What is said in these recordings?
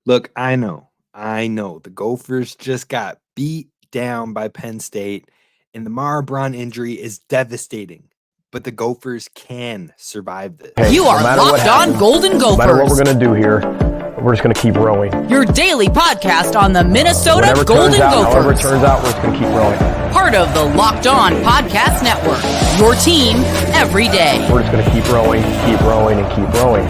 Look, I know. The Gophers just got beat down by Penn State, and the Mara Braun injury is devastating. But the Gophers can survive this. Hey, You are Locked On Golden No matter what Gophers, we're going to do here, we're just going to keep rowing. your daily podcast on the Minnesota Whatever Golden turns out, however it Gophers. turns out, we're just going to keep rowing. Part of the Locked On Podcast Network, your team every day. We're just going to keep rowing, and keep rowing.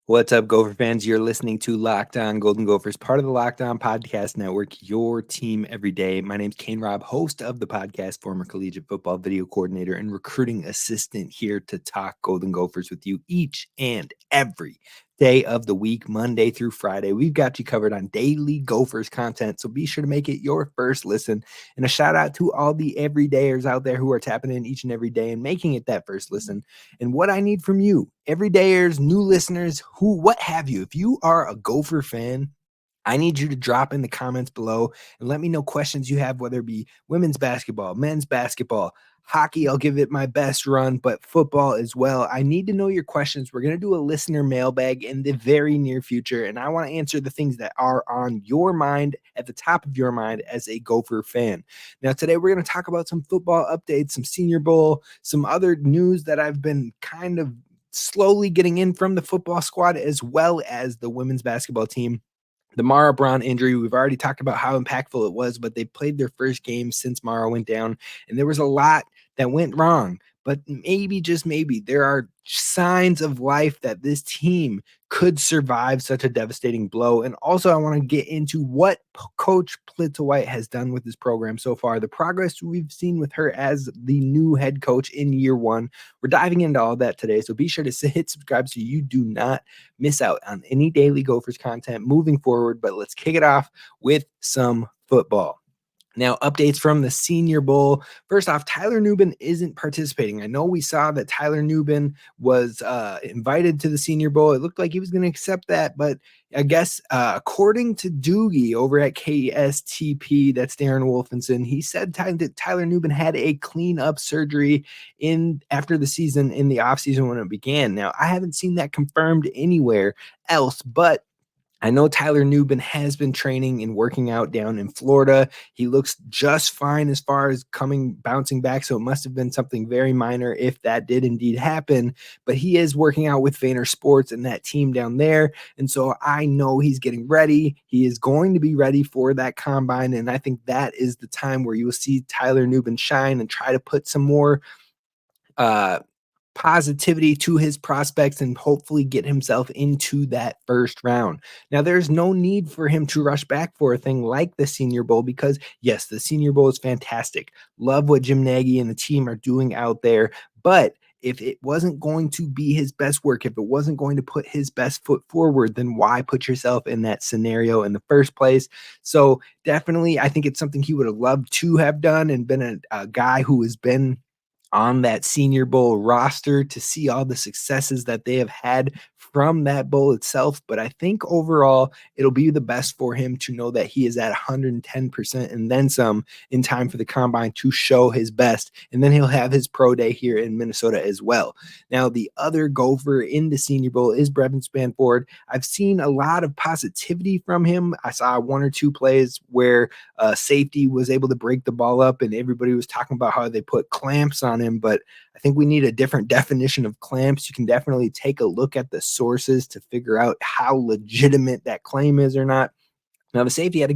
What's up, Gopher fans? You're listening to Locked On Golden Gophers, part of the Locked On Podcast Network, your team every day. My name's Kane Rob, host of the podcast, former collegiate football video coordinator, and recruiting assistant here to talk Golden Gophers with you each and every day of the week, Monday through Friday. We've got you covered on daily Gophers content, so be sure to make it your first listen. And a shout out to all the everydayers out there who are tapping in each and every day and making it that first listen. And what I need from you, everydayers, new listeners, what have you, if you are a Gopher fan, I need you to drop in the comments below and let me know questions you have, whether it be women's basketball, men's basketball, hockey. I'll give it my best run, but football as well. I need to know your questions. We're going to do a listener mailbag in the very near future, and I want to answer the things that are on your mind, at the top of your mind as a Gopher fan. Now, today we're going to talk about some football updates, some Senior Bowl, some other news that I've been kind of slowly getting in from the football squad, as well as the women's basketball team. The Mara Braun injury, we've already talked about how impactful it was, but they played their first game since Mara went down, and there was a lot that went wrong. But maybe, just maybe, there are signs of life that this team could survive such a devastating blow. And also, I want to get into what Coach Plitzuweit has done with this program so far, the progress we've seen with her as the new head coach in year one. We're diving into all that today, so be sure to hit subscribe so you do not miss out on any daily Gophers content moving forward. But let's kick it off with some football. Now, updates from the Senior Bowl. First off, Tyler Nubin isn't participating. I know we saw that Tyler Nubin was invited to the Senior Bowl. It looked like he was going to accept that, but I guess according to Doogie over at KSTP, that's Darren Wolfenson, he said that Tyler Nubin had a clean-up surgery after the season, in the offseason when it began. Now, I haven't seen that confirmed anywhere else, but I know Tyler Nubin has been training and working out down in Florida. He looks just fine as far as bouncing back, so it must have been something very minor if that did indeed happen. But he is working out with Vayner Sports and that team down there, and so I know he's getting ready. He is going to be ready for that combine, and I think that is the time where you will see Tyler Nubin shine and try to put some more positivity to his prospects and hopefully get himself into that first round. Now, there's no need for him to rush back for a thing like the Senior Bowl, because yes, the Senior Bowl is fantastic. Love what Jim Nagy and the team are doing out there, but if it wasn't going to be his best work, if it wasn't going to put his best foot forward, then why put yourself in that scenario in the first place? So definitely, I think it's something he would have loved to have done and been a guy who has been on that Senior Bowl roster to see all the successes that they have had from that bowl itself. But I think overall, it'll be the best for him to know that he is at 110% and then some in time for the combine to show his best. And then he'll have his pro day here in Minnesota as well. Now, the other Gopher in the Senior Bowl is Tristyn Spann-Ford. I've seen a lot of positivity from him. I saw one or two plays where safety was able to break the ball up, and everybody was talking about how they put clamps on him, but I think we need a different definition of clamps. You can definitely take a look at the sources to figure out how legitimate that claim is or not. Now, the safety had a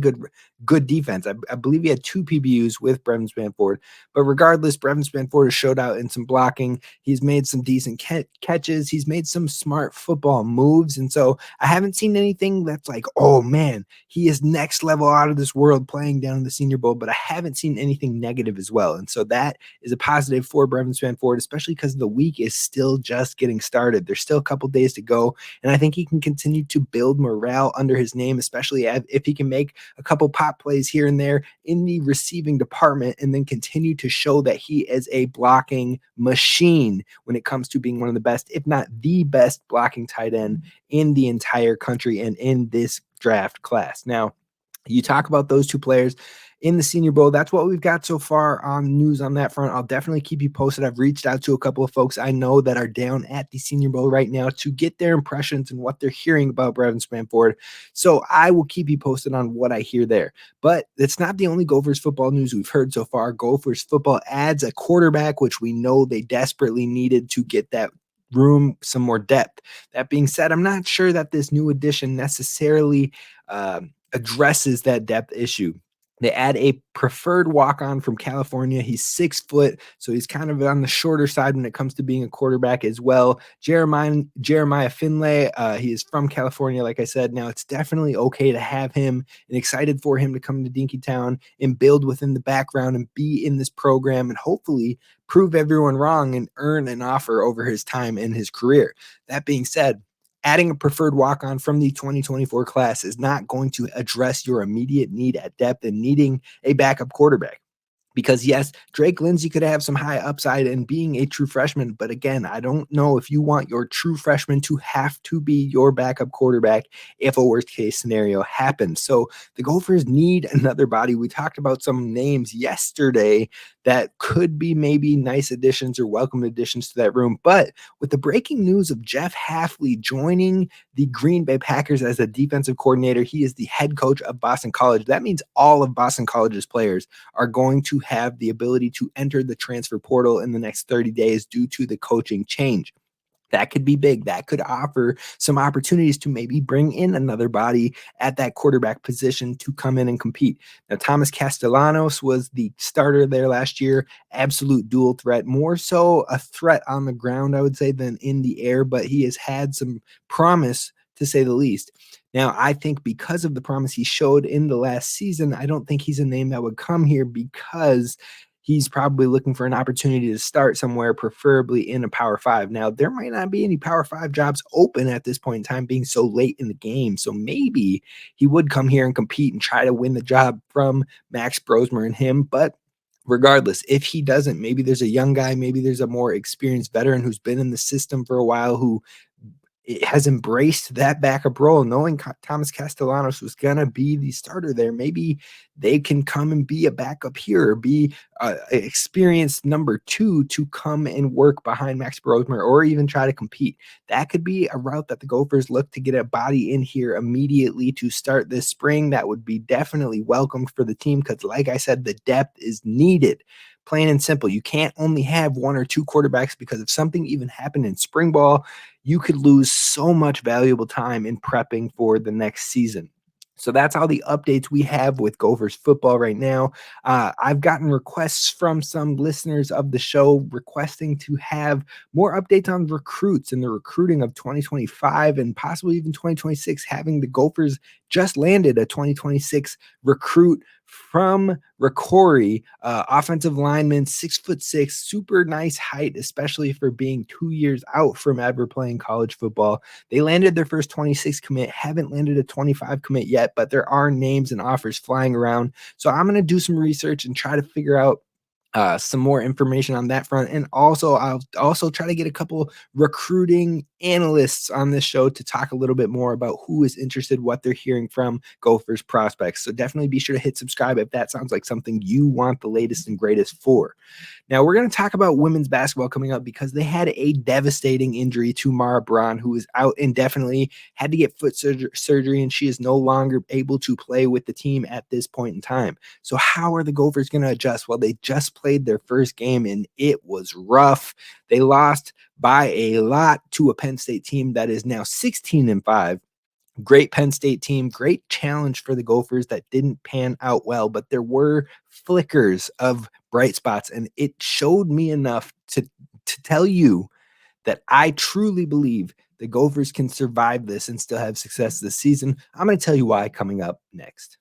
good defense. I believe he had 2 PBUs with Tristyn Spann-Ford. But regardless, Tristyn Spann-Ford has showed out in some blocking. He's made some decent catches. He's made some smart football moves. And so I haven't seen anything that's like, oh, man, he is next level out of this world playing down in the Senior Bowl. But I haven't seen anything negative as well. And so that is a positive for Tristyn Spann-Ford, especially because the week is still just getting started. There's still a couple days to go. And I think he can continue to build morale under his name, especially if he can make a couple pop plays here and there in the receiving department and then continue to show that he is a blocking machine when it comes to being one of the best, if not the best blocking tight end in the entire country and in this draft class. Now, you talk about those two players in the Senior Bowl. That's what we've got so far on news on that front. I'll definitely keep you posted. I've reached out to a couple of folks I know that are down at the Senior Bowl right now to get their impressions and what they're hearing about Tristyn Spann-Ford. So I will keep you posted on what I hear there. But it's not the only Gophers football news we've heard so far. Gophers football adds a quarterback, which we know they desperately needed to get that room some more depth. That being said, I'm not sure that this new addition necessarily addresses that depth issue. They add a preferred walk-on from California. He's 6 foot, so he's kind of on the shorter side when it comes to being a quarterback as well. Jeremiah Finlay, he is from California, like I said. Now, it's definitely okay to have him and excited for him to come to Dinkytown and build within the background and be in this program and hopefully prove everyone wrong and earn an offer over his time in his career. That being said, adding a preferred walk-on from the 2024 class is not going to address your immediate need at depth and needing a backup quarterback. Because yes, Drake Lindsay could have some high upside in being a true freshman. But again, I don't know if you want your true freshman to have to be your backup quarterback if a worst case scenario happens. So the Gophers need another body. We talked about some names yesterday that could be maybe nice additions or welcome additions to that room. But with the breaking news of Jeff Hafley joining the Green Bay Packers as a defensive coordinator, he is the head coach of Boston College. That means all of Boston College's players are going to have the ability to enter the transfer portal in the next 30 days due to the coaching change. That could be big. That could offer some opportunities to maybe bring in another body at that quarterback position to come in and compete. Now, Thomas Castellanos was the starter there last year. Absolute dual threat, more so a threat on the ground, I would say, than in the air, but he has had some promise, to say the least. Now, I think because of the promise he showed in the last season, I don't think he's a name that would come here because he's probably looking for an opportunity to start somewhere, preferably in a Power 5. Now, there might not be any Power 5 jobs open at this point in time, being so late in the game. So maybe he would come here and compete and try to win the job from Max Brosmer and him. But regardless, if he doesn't, maybe there's a young guy, maybe there's a more experienced veteran who's been in the system for a while who has embraced that backup role, knowing Thomas Castellanos was going to be the starter there. Maybe they can come and be a backup here, or be experienced number 2 to come and work behind Max Brosmer, or even try to compete. That could be a route that the Gophers look to get a body in here immediately to start this spring. That would be definitely welcomed for the team because, like I said, the depth is needed. Plain and simple. You can't only have 1 or 2 quarterbacks, because if something even happened in spring ball, you could lose so much valuable time in prepping for the next season. So that's all the updates we have with Gophers football right now. I've gotten requests from some listeners of the show requesting to have more updates on recruits and the recruiting of 2025 and possibly even 2026, having the Gophers just landed a 2026 recruit from Ricori, offensive lineman, 6'6", super nice height, especially for being 2 years out from ever playing college football. They landed their first 26 commit, haven't landed a 25 commit yet, but there are names and offers flying around. So I'm going to do some research and try to figure out some more information on that front. And also, I'll also try to get a couple recruiting analysts on this show to talk a little bit more about who is interested, what they're hearing from Gophers prospects. So definitely be sure to hit subscribe if that sounds like something you want the latest and greatest for. Now, we're going to talk about women's basketball coming up because they had a devastating injury to Mara Braun, who is out indefinitely, had to get foot surgery, and she is no longer able to play with the team at this point in time. So how are the Gophers going to adjust? Well, they just played their first game, and it was rough. They lost by a lot to a Penn State team that is now 16-5. Great Penn State team, great challenge for the Gophers that didn't pan out well, but there were flickers of bright spots, and it showed me enough to tell you that I truly believe the Gophers can survive this and still have success this season. I'm going to tell you why coming up next.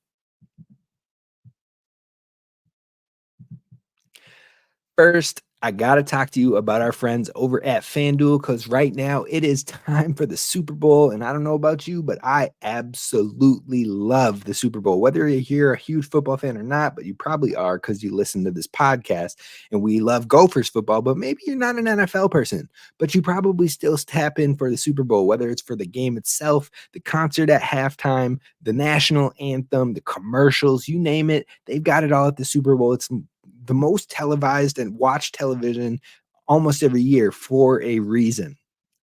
First, I got to talk to you about our friends over at FanDuel because right now it is time for the Super Bowl. And I don't know about you, but I absolutely love the Super Bowl. Whether you're a huge football fan or not, but you probably are because you listen to this podcast and we love Gophers football, but maybe you're not an NFL person, but you probably still tap in for the Super Bowl, whether it's for the game itself, the concert at halftime, the national anthem, the commercials, you name it. They've got it all at the Super Bowl. It's the most televised and watched television almost every year for a reason.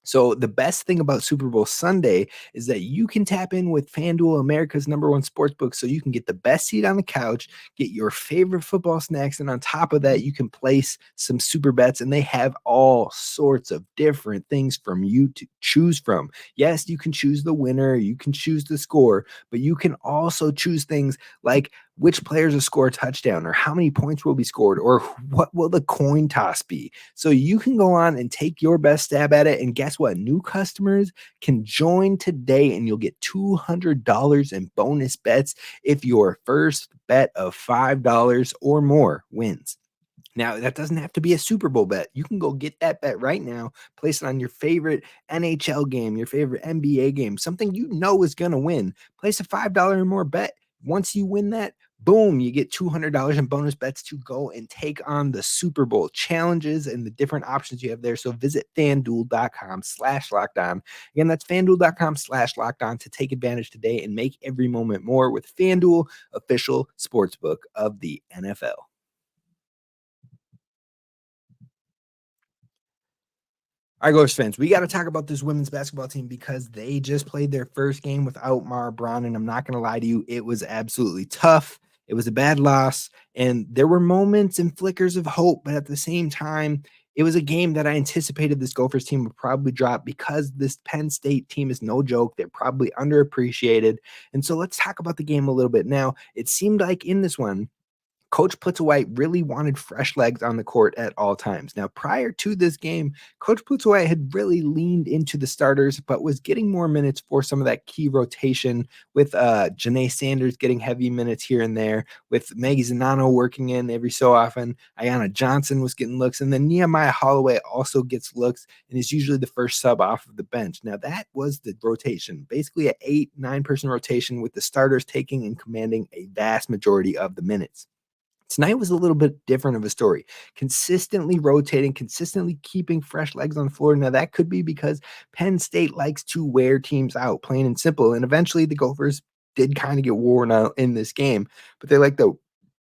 So the best thing about Super Bowl Sunday is that you can tap in with FanDuel, America's #1 sportsbook, so you can get the best seat on the couch, get your favorite football snacks, and on top of that, you can place some super bets, and they have all sorts of different things from you to choose from. Yes, you can choose the winner, you can choose the score, but you can also choose things like which players will score a touchdown or how many points will be scored or what will the coin toss be. So you can go on and take your best stab at it. And guess what? New customers can join today and you'll get $200 in bonus bets if your first bet of $5 or more wins. Now, that doesn't have to be a Super Bowl bet. You can go get that bet right now, place it on your favorite NHL game, your favorite NBA game, something you know is going to win. Place a $5 or more bet. Once you win that, boom, you get $200 in bonus bets to go and take on the Super Bowl challenges and the different options you have there. So visit FanDuel.com/lockedon. Again, that's FanDuel.com/lockedon to take advantage today and make every moment more with FanDuel, official sportsbook of the NFL. All right, Gophers fans, we got to talk about this women's basketball team because they just played their first game without Mara Braun, and I'm not going to lie to you, it was absolutely tough. It was a bad loss, and there were moments and flickers of hope, but at the same time, it was a game that I anticipated this Gophers team would probably drop because this Penn State team is no joke. They're probably underappreciated, and so let's talk about the game a little bit. Now, it seemed like in this one, Coach Plitzuweit really wanted fresh legs on the court at all times. Now, prior to this game, Coach Plitzuweit had really leaned into the starters, but was getting more minutes for some of that key rotation with Janae Sanders getting heavy minutes here and there, with Maggie Zanano working in every so often. Ayanna Johnson was getting looks, and then Nehemiah Holloway also gets looks and is usually the first sub off of the bench. Now, that was the rotation, basically an 8-9 person rotation with the starters taking and commanding a vast majority of the minutes. Tonight was a little bit different of a story. Consistently rotating, consistently keeping fresh legs on the floor. Now, that could be because Penn State likes to wear teams out, plain and simple. And eventually the Gophers did kind of get worn out in this game, but they like to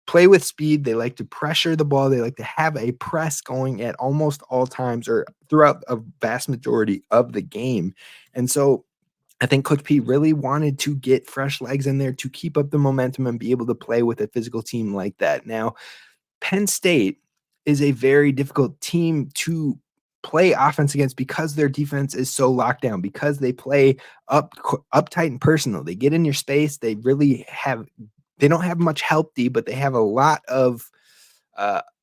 play with speed. They like to pressure the ball. They like to have a press going at almost all times or throughout a vast majority of the game. And so I think Coach P really wanted to get fresh legs in there to keep up the momentum and be able to play with a physical team like that. Now, Penn State is a very difficult team to play offense against because their defense is so locked down, because they play uptight and personal. They get in your space. They don't have much help D, but they have a lot of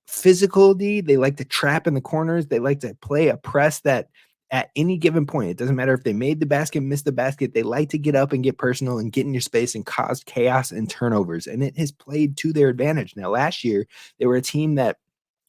physical D. They like to trap in the corners. They like to play a press that at any given point, it doesn't matter if they made the basket, missed the basket, they like to get up and get personal and get in your space and cause chaos and turnovers. And it has played to their advantage. Now, last year, they were a team that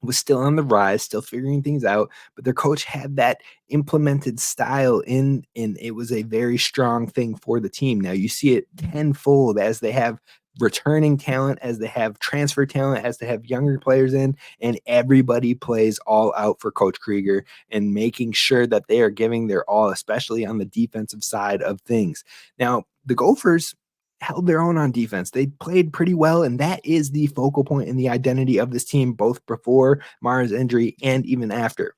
was still on the rise, still figuring things out, but their coach had that implemented style and it was a very strong thing for the team. Now you see it tenfold as they have returning talent, as they have transfer talent, as they have younger players in, and everybody plays all out for Coach Krieger and making sure that they are giving their all, especially on the defensive side of things. Now, the Gophers held their own on defense. They played pretty well, and that is the focal point and the identity of this team, both before Mara's injury and even after.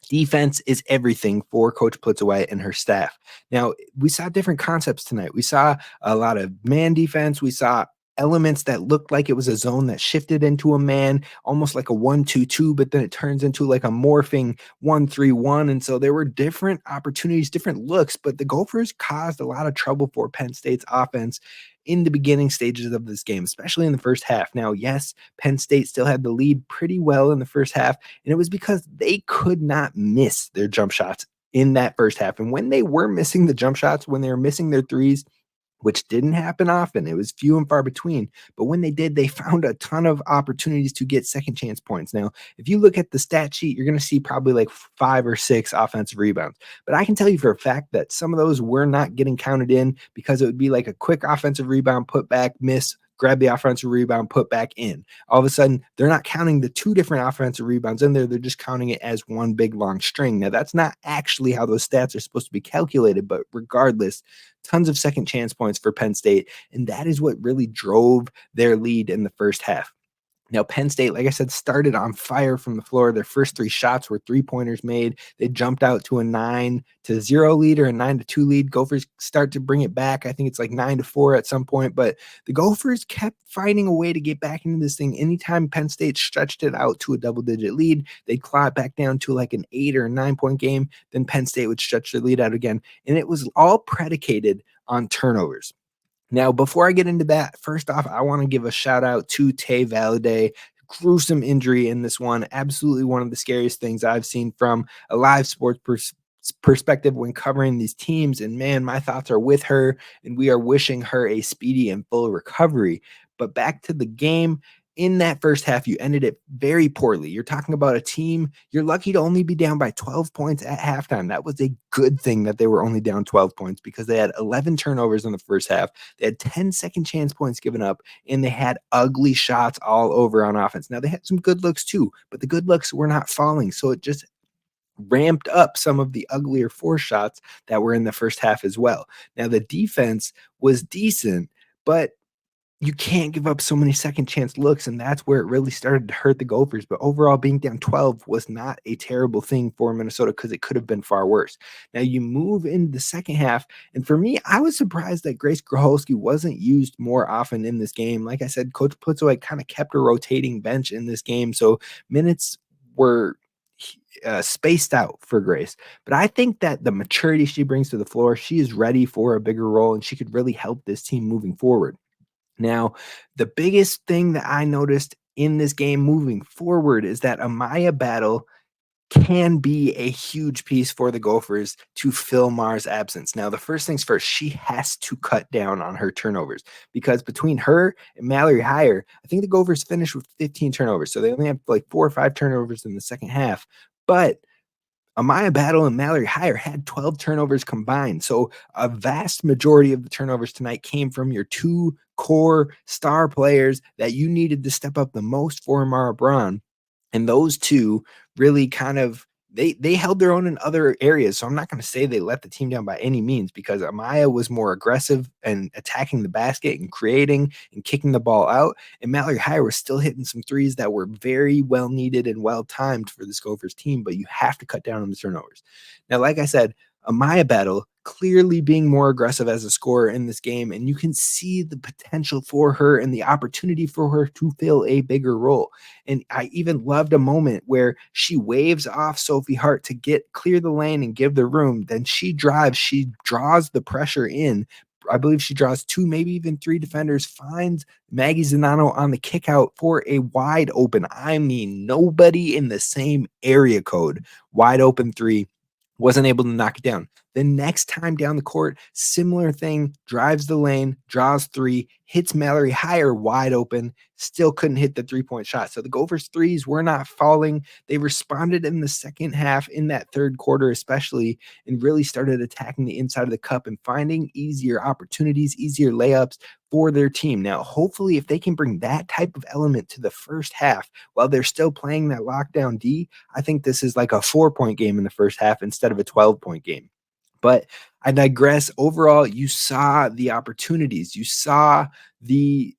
Defense is everything for Coach Plitzuweit and her staff. Now, we saw different concepts tonight. We saw a lot of man defense. We saw elements that looked like it was a zone that shifted into a man, almost like a 1-2-2, but then it turns into like a morphing 1-3-1. And so there were different opportunities, different looks, but the Gophers caused a lot of trouble for Penn State's offense in the beginning stages of this game, especially in the first half. Now, yes, Penn State still had the lead pretty well in the first half, and it was because they could not miss their jump shots in that first half. And when they were missing the jump shots, when they were missing their threes, which didn't happen often. It was few and far between. But when they did, they found a ton of opportunities to get second chance points. Now, if you look at the stat sheet, you're going to see probably like 5 or 6 offensive rebounds. But I can tell you for a fact that some of those were not getting counted in because it would be like a quick offensive rebound, put back, miss, grab the offensive rebound, put back in. All of a sudden, they're not counting the 2 different offensive rebounds in there. They're just counting it as one big long string. Now, that's not actually how those stats are supposed to be calculated, but regardless, tons of second chance points for Penn State. And that is what really drove their lead in the first half. Now, Penn State, like I said, started on fire from the floor. Their first 3 shots were 3-pointers made. They jumped out to a 9-0 lead or a 9-2 lead. Gophers start to bring it back. I think it's like 9-4 at some point, but the Gophers kept finding a way to get back into this thing. Anytime Penn State stretched it out to a double-digit lead, they'd claw it back down to like an 8 or a 9-point game. Then Penn State would stretch their lead out again. And it was all predicated on turnovers. Now, before I get into that, first off, I want to give a shout out to Tay Valladay. Gruesome injury in this one. Absolutely one of the scariest things I've seen from a live sports perspective when covering these teams. And man, my thoughts are with her, and we are wishing her a speedy and full recovery. But back to the game. In that first half, you ended it very poorly. You're talking about a team, you're lucky to only be down by 12 points at halftime. That was a good thing that they were only down 12 points because they had 11 turnovers in the first half. They had 10 second chance points given up, and they had ugly shots all over on offense. Now, they had some good looks too, but the good looks were not falling. So it just ramped up some of the uglier forced shots that were in the first half as well. Now, the defense was decent, but you can't give up so many second chance looks, and that's where it really started to hurt the Gophers. But overall, being down 12 was not a terrible thing for Minnesota because it could have been far worse. Now, you move into the second half, and for me, I was surprised that Grace Groholski wasn't used more often in this game. Like I said, Coach Plitzuweit kind of kept a rotating bench in this game, so minutes were spaced out for Grace. But I think that the maturity she brings to the floor, she is ready for a bigger role, and she could really help this team moving forward. Now, the biggest thing that I noticed in this game moving forward is that Amaya Battle can be a huge piece for the Gophers to fill Mara's absence. Now, the first things first, she has to cut down on her turnovers because between her and Mallory Heyer, I think the Gophers finished with 15 turnovers. So they only have like 4 or 5 turnovers in the second half. But Amaya Battle and Mallory Heyer had 12 turnovers combined. So a vast majority of the turnovers tonight came from your 2 core star players that you needed to step up the most for Mara Braun. And those 2 really kind of they held their own in other areas. So I'm not going to say they let the team down by any means because Amaya was more aggressive and attacking the basket and creating and kicking the ball out. And Mallory Heyer was still hitting some threes that were very well needed and well timed for this Gophers team, but you have to cut down on the turnovers. Now, like I said, Amaya Battle clearly being more aggressive as a scorer in this game, and you can see the potential for her and the opportunity for her to fill a bigger role. And I even loved a moment where she waves off Sophie Hart to clear the lane and give the room. Then she drives, she draws the pressure in. I believe she draws 2, maybe even 3 defenders, finds Maggie Zanano on the kick out for a wide open. I mean, nobody in the same area code, wide open 3. Wasn't able to knock it down. The next time down the court, similar thing, drives the lane, draws 3, hits Mallory Heyer wide open, still couldn't hit the 3-point shot. So the Gophers threes were not falling. They responded in the second half, in that third quarter especially, and really started attacking the inside of the cup and finding easier opportunities, easier layups for their team. Now, hopefully, if they can bring that type of element to the first half while they're still playing that lockdown D, I think this is like a 4-point game in the first half instead of a 12-point game. But I digress. Overall, you saw the opportunities. You saw the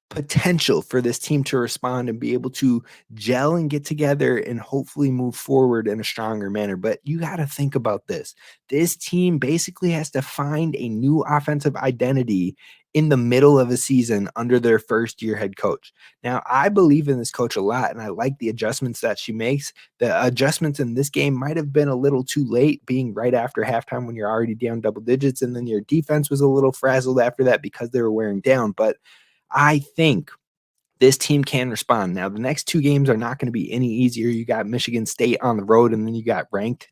potential for this team to respond and be able to gel and get together and hopefully move forward in a stronger manner. But you got to think about this. This team basically has to find a new offensive identity in the middle of a season under their first year head coach. Now, I believe in this coach a lot, and I like the adjustments that she makes. The adjustments in this game might have been a little too late, being right after halftime when you're already down double digits, and then your defense was a little frazzled after that because they were wearing down. But I think this team can respond. Now, the next 2 games are not going to be any easier. You got Michigan State on the road, and then you got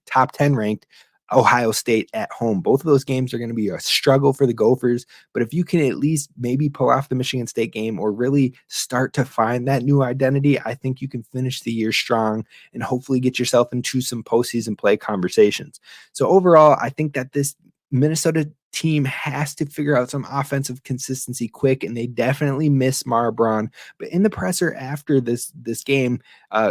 top 10 ranked Ohio State at home. Both of those games are going to be a struggle for the Gophers, but if you can at least maybe pull off the Michigan State game or really start to find that new identity, I think you can finish the year strong and hopefully get yourself into some postseason play conversations. So overall, I think that this Minnesota team has to figure out some offensive consistency quick, and they definitely miss Mara Braun. But in the presser after this game,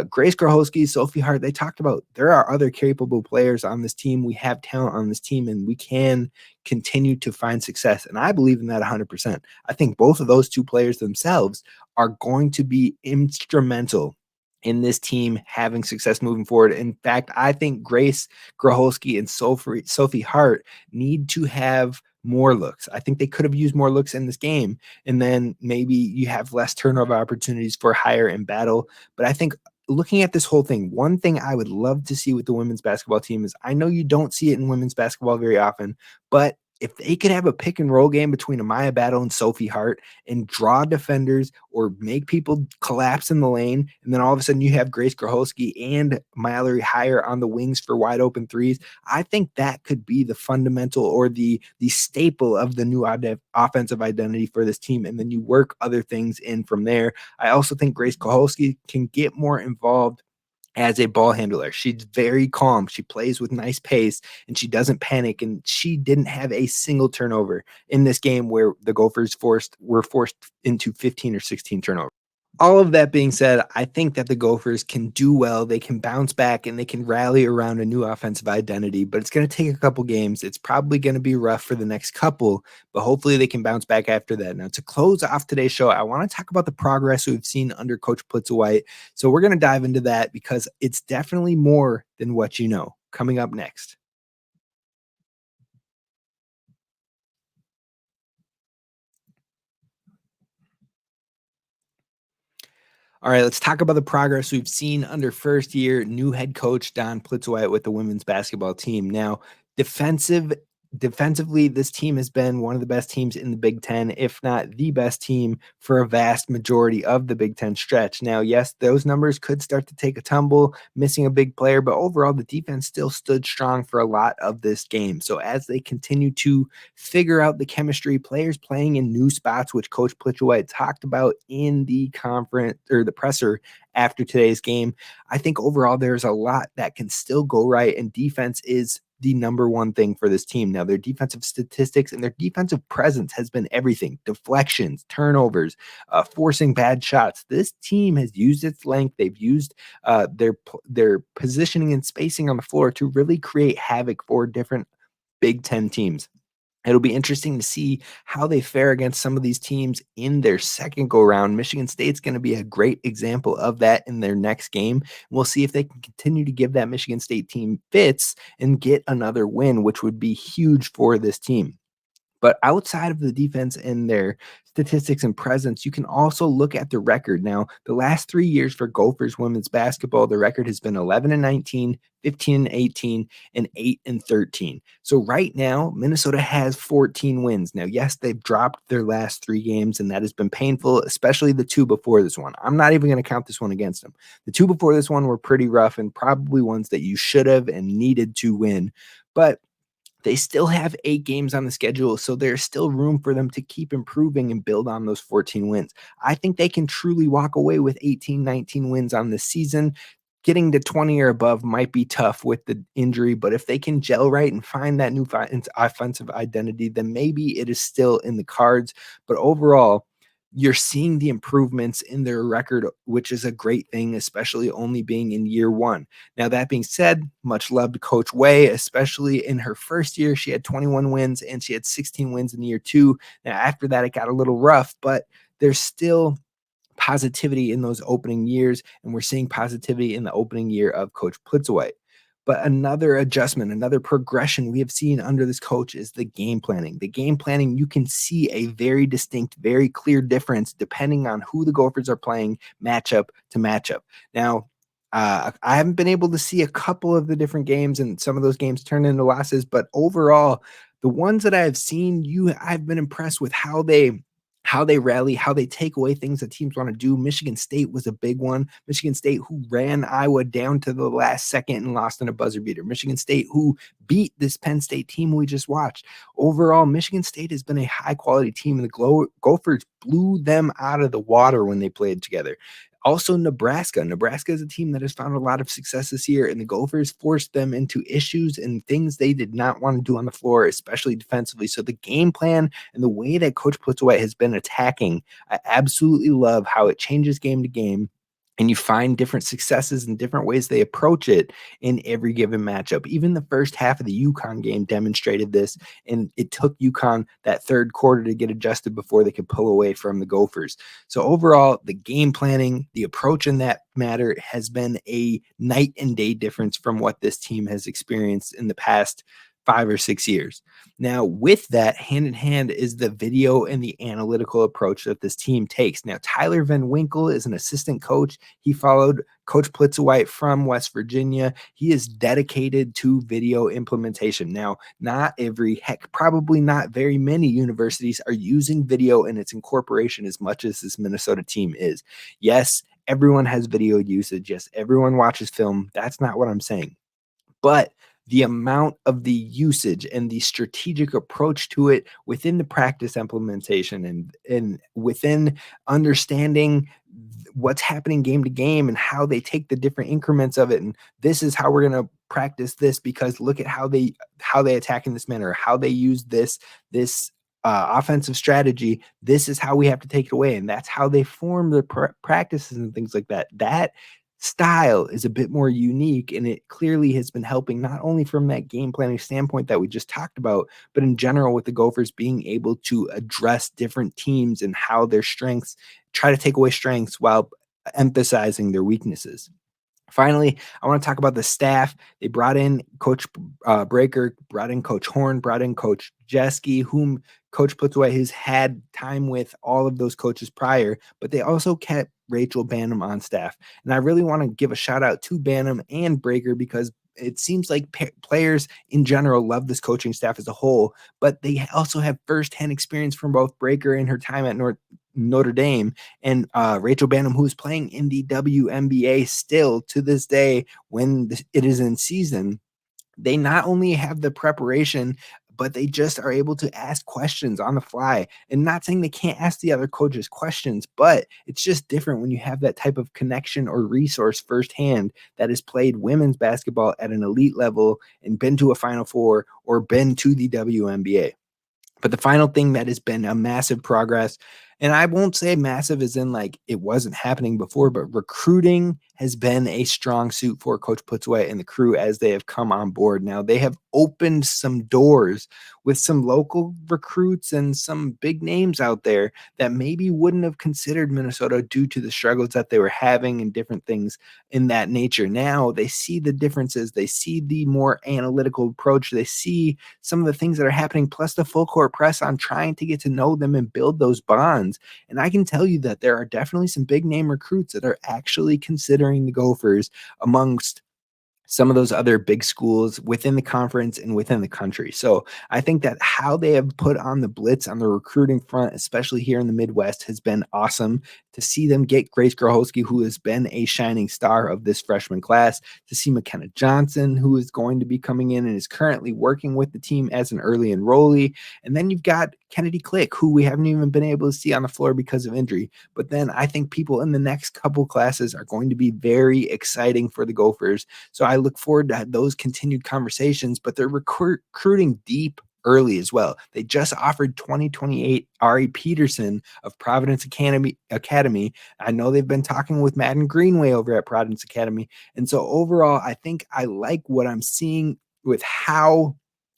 Grace Groholski, Sophie Hart, they talked about there are other capable players on this team. We have talent on this team, and we can continue to find success. And I believe in that 100%. I think both of those two players themselves are going to be instrumental in this team having success moving forward. In fact, I think Grace Groholski and Sophie Hart need to have more looks. I think they could have used more looks in this game, and then maybe you have less turnover opportunities for Hire and Battle. But I think looking at this whole thing, one thing I would love to see with the women's basketball team is, I know you don't see it in women's basketball very often, but if they could have a pick and roll game between Amaya Battle and Sophie Hart and draw defenders or make people collapse in the lane, and then all of a sudden you have Grace Groholski and Mallory Hire on the wings for wide open threes, I think that could be the fundamental or the staple of the new offensive identity for this team. And then you work other things in from there. I also think Grace Groholski can get more involved as a ball handler. She's very calm. She plays with nice pace and she doesn't panic. And she didn't have a single turnover in this game where the Gophers were forced into 15 or 16 turnovers. All of that being said, I think that the Gophers can do well. They can bounce back and they can rally around a new offensive identity, but it's going to take a couple games. It's probably going to be rough for the next couple, but hopefully they can bounce back after that. Now, to close off today's show, I want to talk about the progress we've seen under Coach Plitzuweit. So we're going to dive into that because it's definitely more than what you know. Coming up next. All right, let's talk about the progress we've seen under first-year new head coach Dawn Plitzuweit with the women's basketball team. Now, defensively, this team has been one of the best teams in the Big Ten, if not the best team for a vast majority of the Big Ten stretch. Now, yes, those numbers could start to take a tumble, missing a big player, but overall, the defense still stood strong for a lot of this game. So as they continue to figure out the chemistry, players playing in new spots, which Coach Plitzuweit talked about in the conference or the presser after today's game, I think overall there's a lot that can still go right, and defense is the number one thing for this team. Now, their defensive statistics and their defensive presence has been everything. Deflections, turnovers, forcing bad shots. This team has used its length. They've used their positioning and spacing on the floor to really create havoc for different Big Ten teams. It'll be interesting to see how they fare against some of these teams in their second go round. Michigan State's going to be a great example of that in their next game. We'll see if they can continue to give that Michigan State team fits and get another win, which would be huge for this team. But outside of the defense and their statistics and presence, you can also look at the record. Now, the last 3 years for Gophers women's basketball, the record has been 11-19, 15-18, and 8-13. So right now, Minnesota has 14 wins. Now, yes, they've dropped their last 3 games, and that has been painful, especially the 2 before this one. I'm not even going to count this one against them. The 2 before this one were pretty rough and probably ones that you should have and needed to win. But they still have 8 games on the schedule, so there's still room for them to keep improving and build on those 14 wins. I think they can truly walk away with 18, 19 wins on this season. Getting to 20 or above might be tough with the injury, but if they can gel right and find that new offensive identity, then maybe it is still in the cards. But overall, you're seeing the improvements in their record, which is a great thing, especially only being in year 1. Now, that being said, much love to Coach Way, especially in her first year. She had 21 wins and she had 16 wins in year 2. Now, after that, it got a little rough, but there's still positivity in those opening years, and we're seeing positivity in the opening year of Coach Plitzuweit. But another adjustment, another progression we have seen under this coach is the game planning. The game planning, you can see a very distinct, very clear difference depending on who the Gophers are playing matchup to matchup. Now, I haven't been able to see a couple of the different games, and some of those games turn into losses, but overall, the ones that I have seen, I've been impressed with how how they rally, how they take away things that teams want to do. Michigan State was a big one. Michigan State, who ran Iowa down to the last second and lost in a buzzer beater. Michigan State, who beat this Penn State team we just watched. Overall, Michigan State has been a high-quality team, and the Gophers blew them out of the water when they played together. Also, Nebraska. Nebraska is a team that has found a lot of success this year, and the Gophers forced them into issues and things they did not want to do on the floor, especially defensively. So the game plan and the way that Coach Plitzuweit has been attacking, I absolutely love how it changes game to game. And you find different successes and different ways they approach it in every given matchup. Even the first half of the UConn game demonstrated this, and it took UConn that third quarter to get adjusted before they could pull away from the Gophers. So overall, the game planning, the approach in that matter has been a night and day difference from what this team has experienced in the past 5 or 6 years. Now, with that, hand in hand is the video and the analytical approach that this team takes. Now, Tyler Van Winkle is an assistant coach. He followed Coach Plitzuweit from West Virginia. He is dedicated to video implementation. Now, probably not very many universities are using video and its incorporation as much as this Minnesota team is. Yes, everyone has video usage. Yes, everyone watches film. That's not what I'm saying. But the amount of the usage and the strategic approach to it within the practice implementation and within understanding what's happening game to game and how they take the different increments of it. And this is how we're going to practice this because look at how they attack in this manner, how they use this offensive strategy. This is how we have to take it away. And that's how they form their practices and things like that. That style is a bit more unique, and it clearly has been helping not only from that game planning standpoint that we just talked about, but in general with the Gophers being able to address different teams and how their strengths, try to take away strengths while emphasizing their weaknesses. Finally, I want to talk about the staff. They brought in Coach Breaker, brought in Coach Horn, brought in Coach Jeske, whom Coach Plitzuweit has had time with all of those coaches prior, but they also kept Rachel Banham on staff. And I really want to give a shout out to Banham and Breaker because it seems like players in general love this coaching staff as a whole, but they also have firsthand experience from both Breaker and her time at Notre Dame and Rachel Banham, who's playing in the WNBA still to this day when it is in season. They not only have the preparation, but they just are able to ask questions on the fly. And not saying they can't ask the other coaches questions, but it's just different when you have that type of connection or resource firsthand that has played women's basketball at an elite level and been to a Final Four or been to the WNBA. But the final thing that has been a massive progress, and I won't say massive as in like it wasn't happening before, but recruiting has been a strong suit for Coach Plitzuweit and the crew as they have come on board. Now, they have opened some doors with some local recruits and some big names out there that maybe wouldn't have considered Minnesota due to the struggles that they were having and different things in that nature. Now they see the differences. They see the more analytical approach. They see some of the things that are happening, plus the full court press on trying to get to know them and build those bonds. And I can tell you that there are definitely some big name recruits that are actually considering the Gophers amongst some of those other big schools within the conference and within the country. So I think that how they have put on the blitz on the recruiting front, especially here in the Midwest, has been awesome. To see them get Grace Groholski, who has been a shining star of this freshman class, to see McKenna Johnson, who is going to be coming in and is currently working with the team as an early enrollee. And then you've got Kennedy Click, who we haven't even been able to see on the floor because of injury. But then I think people in the next couple classes are going to be very exciting for the Gophers. So I look forward to those continued conversations, but they're recruiting deep early as well. They just offered 2028 Ari Peterson of Providence Academy. I know they've been talking with Madden Greenway over at Providence Academy. And so overall, I think I like what I'm seeing with how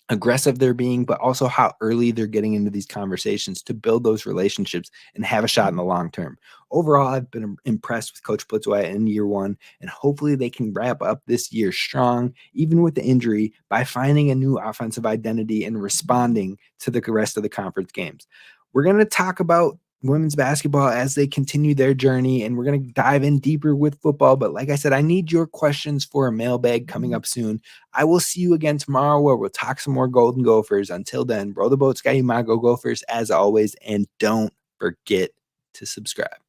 aggressive they're being, but also how early they're getting into these conversations to build those relationships and have a shot in the long term. Overall, I've been impressed with Coach Plitzuweit in year one, and hopefully they can wrap up this year strong, even with the injury, by finding a new offensive identity and responding to the rest of the conference games. We're going to talk about women's basketball as they continue their journey, and we're going to dive in deeper with football. But like I said, I need your questions for a mailbag coming up soon. I will see you again tomorrow where we'll talk some more Golden Gophers. Until then, row the boat, Sky Go Gophers, as always, and don't forget to subscribe.